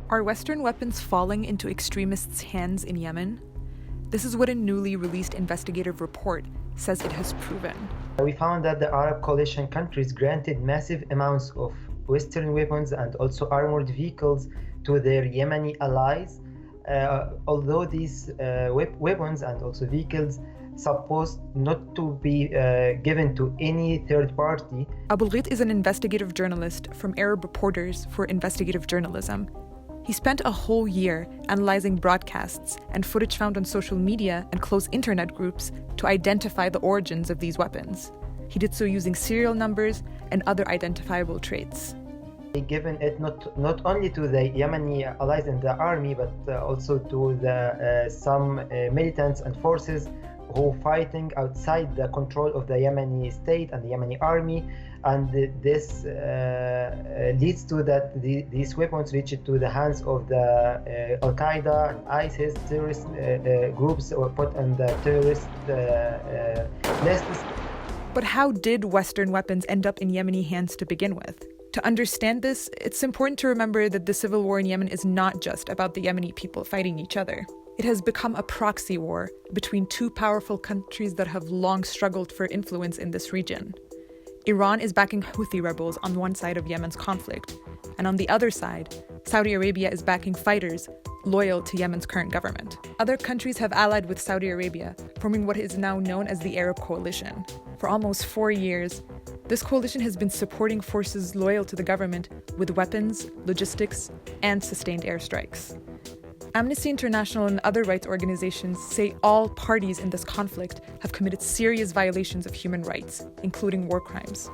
Are Western weapons falling into extremists' hands in Yemen? This is what a newly released investigative report says it has proven. We found that the Arab coalition countries granted massive amounts of Western weapons and also armored vehicles to their Yemeni allies, although these weapons and also vehicles supposed not to be given to any third party. Abulghit is an investigative journalist from Arab Reporters for Investigative Journalism. He spent a whole year analyzing broadcasts and footage found on social media and closed internet groups to identify the origins of these weapons. He did so using serial numbers and other identifiable traits. Given it not only to the Yemeni allies in the army, but also to the some militants and forces who fighting outside the control of the Yemeni state and the Yemeni army, and this leads to that these weapons reach to the hands of the Al-Qaeda and ISIS terrorist groups or put on the terrorist lists. But how did Western weapons end up in Yemeni hands to begin with? To understand this, it's important to remember that the civil war in Yemen is not just about the Yemeni people fighting each other. It has become a proxy war between two powerful countries that have long struggled for influence in this region. Iran is backing Houthi rebels on one side of Yemen's conflict, and on the other side, Saudi Arabia is backing fighters loyal to Yemen's current government. Other countries have allied with Saudi Arabia, forming what is now known as the Arab Coalition. For almost 4 years, this coalition has been supporting forces loyal to the government with weapons, logistics, and sustained airstrikes. Amnesty International and other rights organizations say all parties in this conflict have committed serious violations of human rights, including war crimes.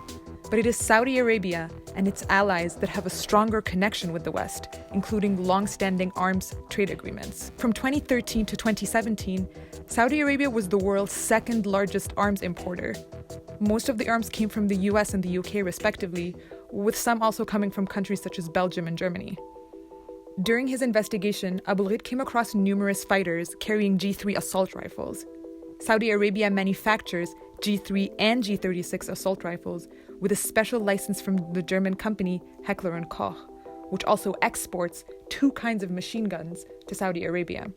But it is Saudi Arabia and its allies that have a stronger connection with the West, including long-standing arms trade agreements. From 2013 to 2017, Saudi Arabia was the world's second largest arms importer. Most of the arms came from the US and the UK respectively, with some also coming from countries such as Belgium and Germany. During his investigation, Abulghit came across numerous fighters carrying G3 assault rifles. Saudi Arabia manufactures G3 and G36 assault rifles with a special license from the German company Heckler & Koch, which also exports 2 kinds of machine guns to Saudi Arabia.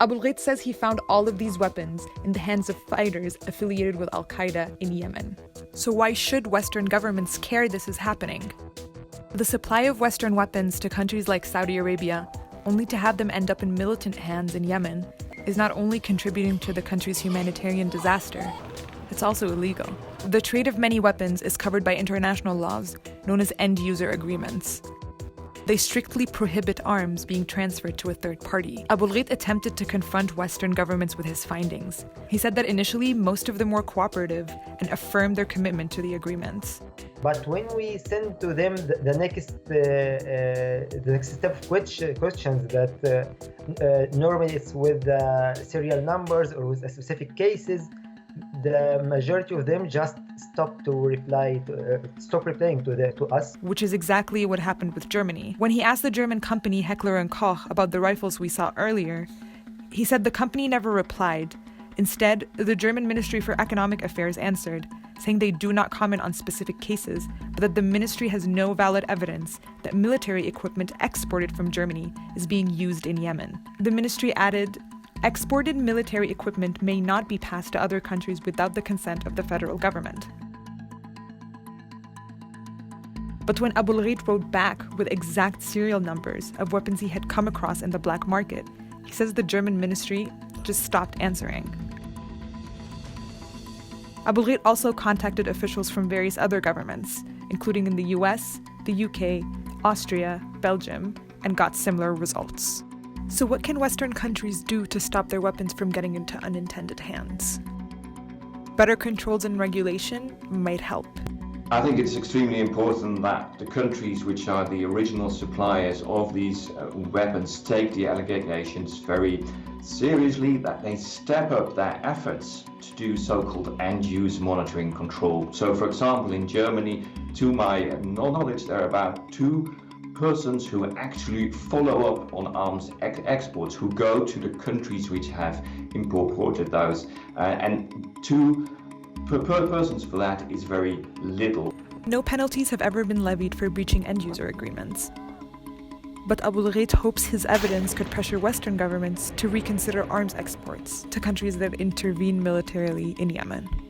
Abulghit says he found all of these weapons in the hands of fighters affiliated with Al-Qaeda in Yemen. So why should Western governments care this is happening? The supply of Western weapons to countries like Saudi Arabia, only to have them end up in militant hands in Yemen, is not only contributing to the country's humanitarian disaster, it's also illegal. The trade of many weapons is covered by international laws known as end-user agreements. They strictly prohibit arms being transferred to a third party. Abulghit attempted to confront Western governments with his findings. He said that initially most of them were cooperative and affirmed their commitment to the agreements. But when we send to them the next step of questions that normally it's with serial numbers or with specific cases, the majority of them just stop replying to us. Which is exactly what happened with Germany. When he asked the German company Heckler & Koch about the rifles we saw earlier, he said the company never replied. Instead, the German Ministry for Economic Affairs answered, saying they do not comment on specific cases, but that the ministry has no valid evidence that military equipment exported from Germany is being used in Yemen. The ministry added, exported military equipment may not be passed to other countries without the consent of the federal government. But when Abulghit wrote back with exact serial numbers of weapons he had come across in the black market, he says the German ministry just stopped answering. Abulghit also contacted officials from various other governments, including in the US, the UK, Austria, Belgium, and got similar results. So what can Western countries do to stop their weapons from getting into unintended hands? Better controls and regulation might help. I think it's extremely important that the countries which are the original suppliers of these weapons take the allegations very seriously, that they step up their efforts to do so-called end-use monitoring control. So, for example, in Germany, to my knowledge, there are about 2 persons who actually follow up on arms exports, who go to the countries which have imported those, and 2 per persons for that is very little. No penalties have ever been levied for breaching end-user agreements. But Abul-Ghait hopes his evidence could pressure Western governments to reconsider arms exports to countries that intervene militarily in Yemen.